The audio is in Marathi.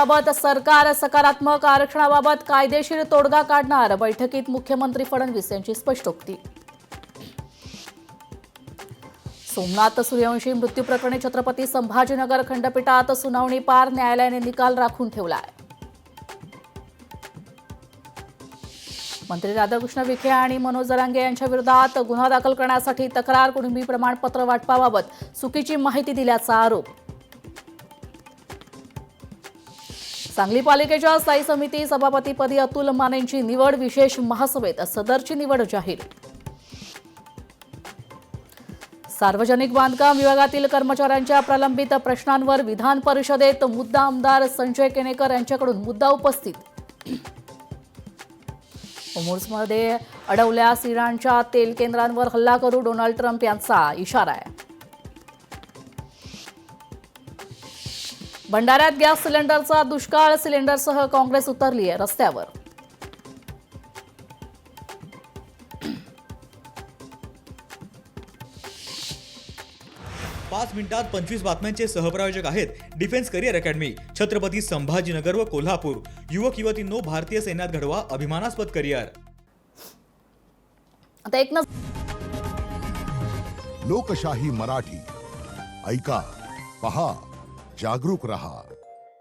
आरक्षणाबाबत सरकार सकारात्मक, आरक्षणाबाबत कायदेशीर तोडगा काढणार, बैठकीत मुख्यमंत्री फडणवीस यांची स्पष्टोक्ती. सोमनाथ सूर्यवंशी मृत्यू प्रकरणी छत्रपती संभाजीनगर खंडपीठात सुनावणी पार, न्यायालयाने निकाल राखून ठेवलाय. मंत्री राधाकृष्ण विखे आणि मनोज जरांगे यांच्या विरोधात गुन्हा दाखल करण्यासाठी तक्रार, कुणबी प्रमाणपत्र वाटपाबाबत चुकीची माहिती दिल्याचा आरोप. सांगली पालिकेच्या स्थायी समिती सभापतीपदी अतुल मानेंची निवड, विशेष महासभेत सदरची निवड जाहीर. सार्वजनिक बांधकाम विभागातील कर्मचाऱ्यांच्या प्रलंबित प्रश्नांवर विधान परिषदेत मुद्दा, आमदार संजय केनेकर यांच्याकडून मुद्दा उपस्थित. होर्मुझमध्ये अडवल्यास इराणच्या तेल केंद्रांवर हल्ला करू, डोनाल्ड ट्रम्प यांचा इशारा आहे. भंडाऱ्यात गॅस सिलेंडरचा दुष्काळ, सिलेंडरसह काँग्रेस उतरली आहे रस्त्यावर. पाच मिनिटात 25 बातम्यांचे सहप्रायोजक आहेत defence career academy, Chhatrapati Sambhajinagar व कोल्हापूर. युवक युवतींनो, भारतीय सैन्यात घडवा अभिमानास्पद करिअर. आता एक लोकशाही मराठी ऐका, पहा, जागरूक रहा.